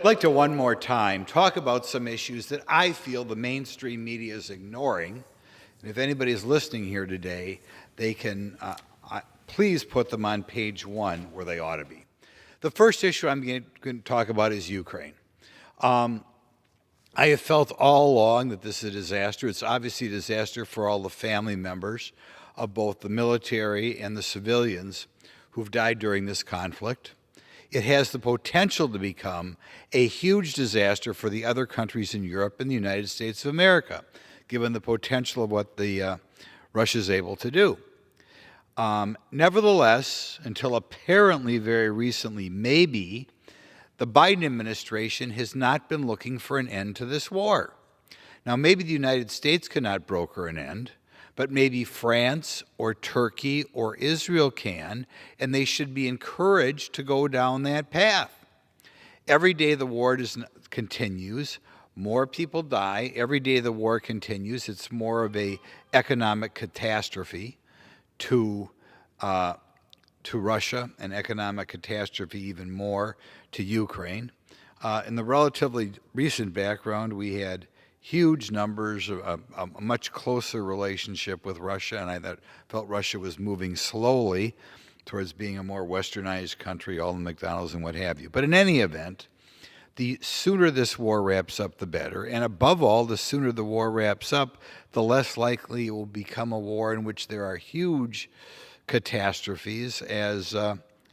I'd like to one more time talk about some issues that I feel the mainstream media is ignoring. And if anybody is listening here today, they can please put them on page 1 where they ought to be. The first issue I'm going to talk about is Ukraine. I have felt all along that this is a disaster. It's obviously a disaster for all the family members of both the military and the civilians who've died during this conflict. It has the potential to become a huge disaster for the other countries in Europe and the United States of America, given the potential of what Russia is able to do. Nevertheless, until apparently very recently, maybe, the Biden administration has not been looking for an end to this war. Now, maybe the United States cannot broker an end, but maybe France or Turkey or Israel can, and they should be encouraged to go down that path. Every day the war continues, more people die. Every day the war continues. It's more of an economic catastrophe to Russia, an economic catastrophe even more to Ukraine. In the relatively recent background, we had huge numbers, a much closer relationship with Russia, and I felt Russia was moving slowly towards being a more westernized country, all the McDonald's and what have you. But in any event, the sooner this war wraps up, the better. And above all, the sooner the war wraps up, the less likely it will become a war in which there are huge catastrophes as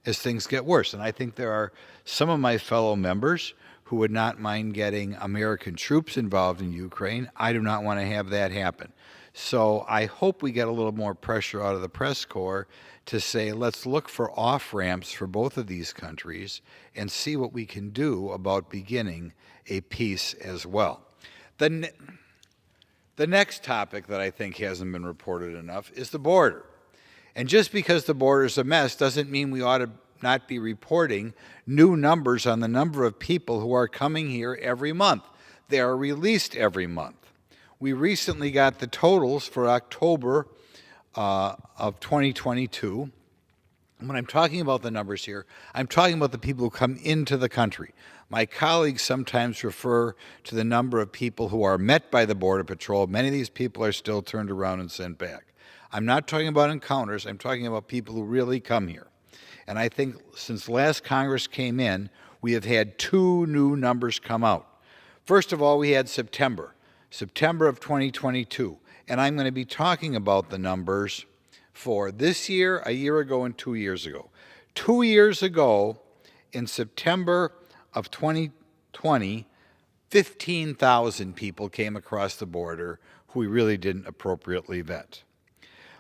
things get worse. And I think there are some of my fellow members who would not mind getting American troops involved in Ukraine. I do not want to have that happen. So I hope we get a little more pressure out of the press corps to say, let's look for off-ramps for both of these countries and see what we can do about beginning a peace as well. The next topic that I think hasn't been reported enough is the border. And just because the border is a mess doesn't mean we ought to not be reporting new numbers on the number of people who are coming here every month. They are released every month. We recently got the totals for October of 2022. And when I'm talking about the numbers here, I'm talking about the people who come into the country. My colleagues sometimes refer to the number of people who are met by the Border Patrol. Many of these people are still turned around and sent back. I'm not talking about encounters. I'm talking about people who really come here. And I think since last Congress came in, we have had 2 new numbers come out. First of all, we had September of 2022. And I'm going to be talking about the numbers for this year, a year ago, and 2 years ago. 2 years ago, in September of 2020, 15,000 people came across the border who we really didn't appropriately vet.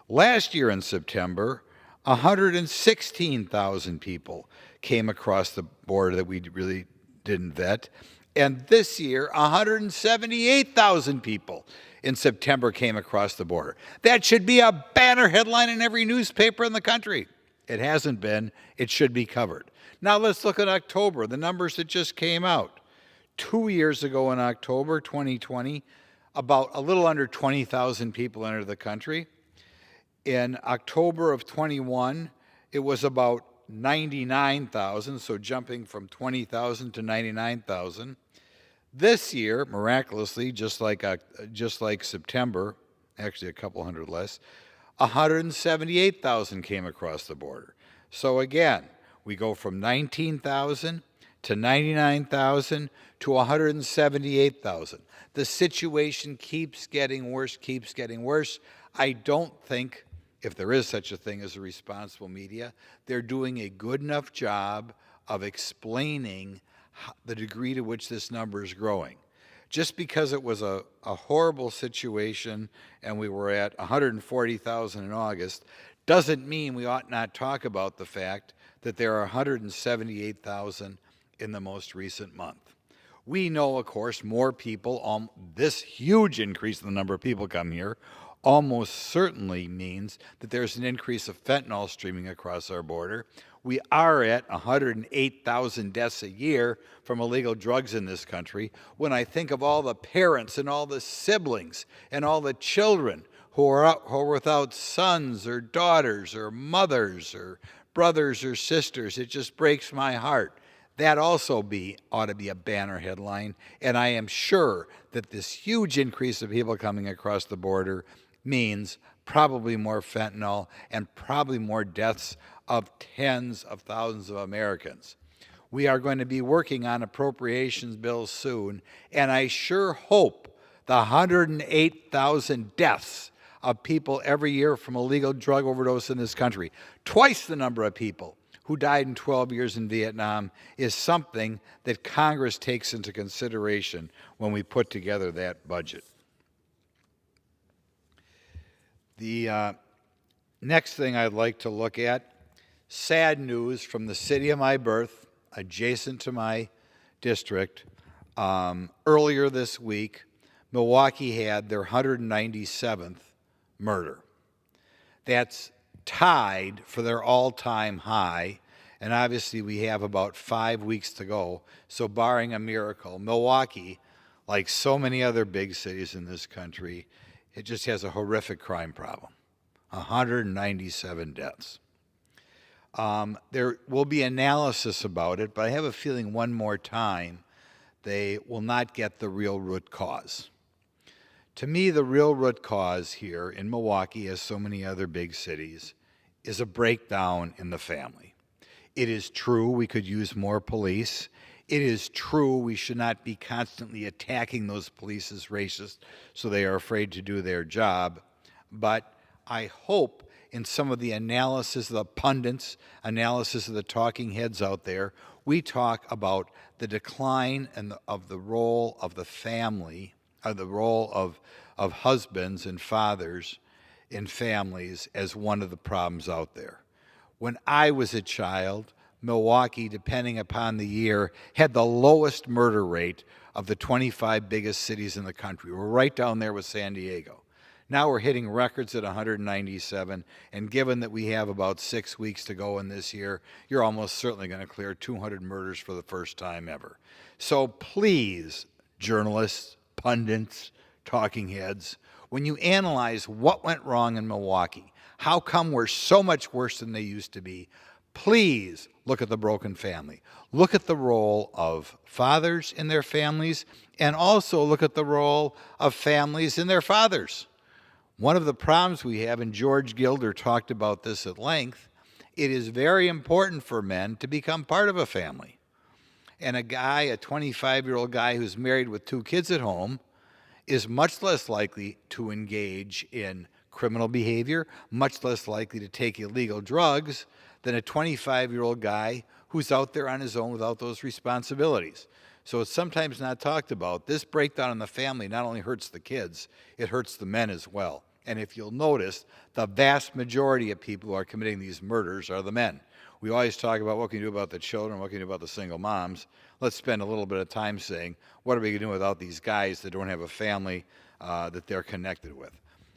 Last year in September, 116,000 people came across the border that we really didn't vet. And this year, 178,000 people in September came across the border. That should be a banner headline in every newspaper in the country. It hasn't been. It should be covered. Now let's look at October, the numbers that just came out. 2 years ago in October 2020, about a little under 20,000 people entered the country. In October of 21, it was about 99,000, so jumping from 20,000 to 99,000. This year, miraculously, just like September, actually a couple hundred less, 178,000 came across the border. So again, we go from 19,000 to 99,000 to 178,000. The situation keeps getting worse. I don't think, if there is such a thing as a responsible media, they're doing a good enough job of explaining the degree to which this number is growing. Just because it was a horrible situation and we were at 140,000 in August doesn't mean we ought not talk about the fact that there are 178,000 in the most recent month. We know, of course, more people, this huge increase in the number of people come here, almost certainly means that there's an increase of fentanyl streaming across our border. We are at 108,000 deaths a year from illegal drugs in this country. When I think of all the parents and all the siblings and all the children who are without sons or daughters or mothers or brothers or sisters, it just breaks my heart. That also ought to be a banner headline. And I am sure that this huge increase of people coming across the border means probably more fentanyl and probably more deaths of tens of thousands of Americans. We are going to be working on appropriations bills soon, and I sure hope the 108,000 deaths of people every year from illegal drug overdose in this country, twice the number of people who died in 12 years in Vietnam, is something that Congress takes into consideration when we put together that budget. The next thing I'd like to look at, sad news from the city of my birth, adjacent to my district. Earlier this week, Milwaukee had their 197th murder. That's tied for their all-time high, and obviously we have about 5 weeks to go. So barring a miracle, Milwaukee, like so many other big cities in this country, it just has a horrific crime problem. 197 deaths. There will be analysis about it, but I have a feeling one more time they will not get the real root cause. To me, the real root cause here in Milwaukee, as so many other big cities, is a breakdown in the family. It is true we could use more police. It is true we should not be constantly attacking those police as racist so they are afraid to do their job. But I hope in some of the analysis of the pundits, analysis of the talking heads out there, we talk about the decline of the role of the family, or the role of husbands and fathers in families as one of the problems out there. When I was a child, Milwaukee, depending upon the year, had the lowest murder rate of the 25 biggest cities in the country. We're right down there with San Diego. Now we're hitting records at 197, and given that we have about 6 weeks to go in this year, you're almost certainly going to clear 200 murders for the first time ever. So please, journalists, pundits, talking heads, when you analyze what went wrong in Milwaukee, how come we're so much worse than they used to be, please look at the broken family. Look at the role of fathers in their families, and also look at the role of families in their fathers. One of the problems we have, and George Gilder talked about this at length, it is very important for men to become part of a family. And a 25-year-old guy who's married with 2 kids at home is much less likely to engage in criminal behavior, much less likely to take illegal drugs than a 25-year-old guy who's out there on his own without those responsibilities. So it's sometimes not talked about. This breakdown in the family not only hurts the kids, it hurts the men as well. And if you'll notice, the vast majority of people who are committing these murders are the men. We always talk about what can you do about the children, what can you do about the single moms. Let's spend a little bit of time saying, what are we going to do without these guys that don't have a family that they're connected with?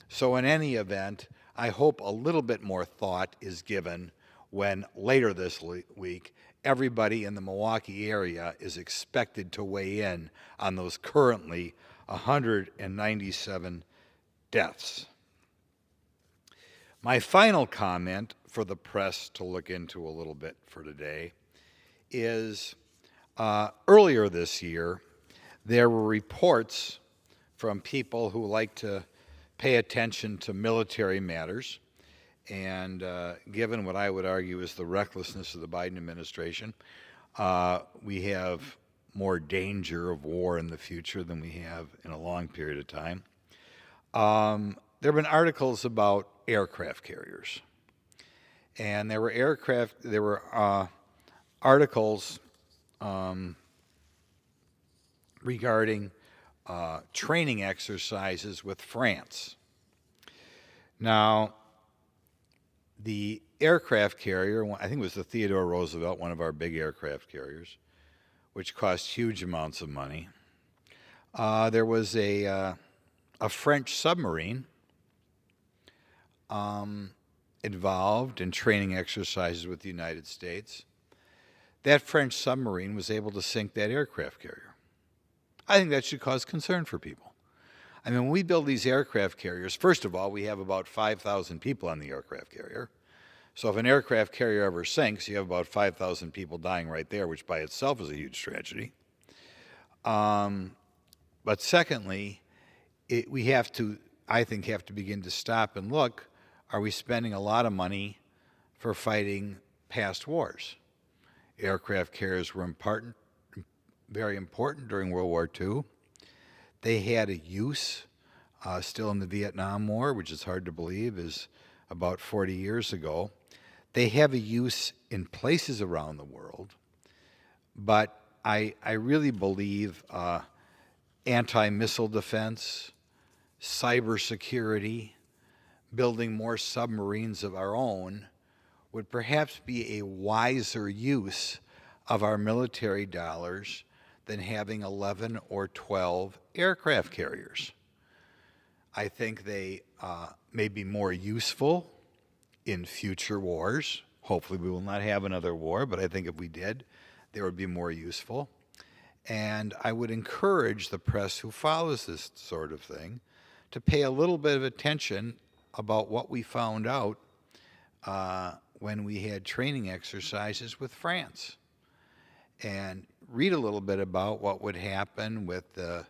So in any event, I hope a little bit more thought is given when later this week, everybody in the Milwaukee area is expected to weigh in on those currently 197 deaths. My final comment for the press to look into a little bit for today is earlier this year, there were reports from people who like to pay attention to military matters, and given what I would argue is the recklessness of the Biden administration, we have more danger of war in the future than we have in a long period of time. There have been articles about aircraft carriers, and there were articles regarding training exercises with France. Now, the aircraft carrier, I think it was the Theodore Roosevelt, one of our big aircraft carriers, which cost huge amounts of money. There was a French submarine involved in training exercises with the United States. That French submarine was able to sink that aircraft carrier. I think that should cause concern for people. I mean, when we build these aircraft carriers, first of all, we have about 5,000 people on the aircraft carrier. So if an aircraft carrier ever sinks, you have about 5,000 people dying right there, which by itself is a huge tragedy. But secondly, we have to, I think, have to begin to stop and look, are we spending a lot of money for fighting past wars? Aircraft carriers were important, very important during World War II. They had a use still in the Vietnam War, which is hard to believe, is about 40 years ago. They have a use in places around the world, but I really believe anti-missile defense, cybersecurity, building more submarines of our own would perhaps be a wiser use of our military dollars than having 11 or 12 aircraft carriers. I think they may be more useful in future wars. Hopefully we will not have another war, but I think if we did, they would be more useful. And I would encourage the press who follows this sort of thing to pay a little bit of attention about what we found out when we had training exercises with France, and read a little bit about what would happen with the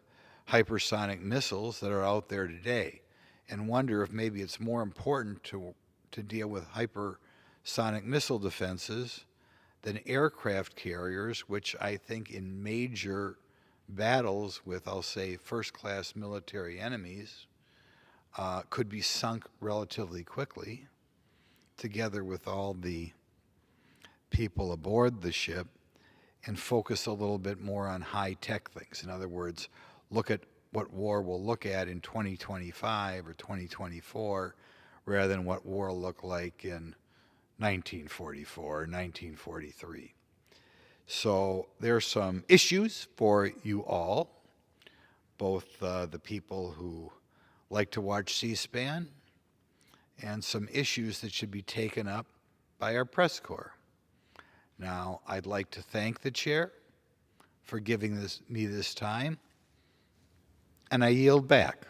hypersonic missiles that are out there today, and wonder if maybe it's more important to deal with hypersonic missile defenses than aircraft carriers, which I think in major battles with, I'll say, first-class military enemies, could be sunk relatively quickly, together with all the people aboard the ship, and focus a little bit more on high-tech things. In other words, look at what war we'll look at in 2025 or 2024, rather than what war looked like in 1944 or 1943. So there are some issues for you all, both the people who like to watch C-SPAN, and some issues that should be taken up by our press corps. Now, I'd like to thank the chair for giving me this time, and I yield back.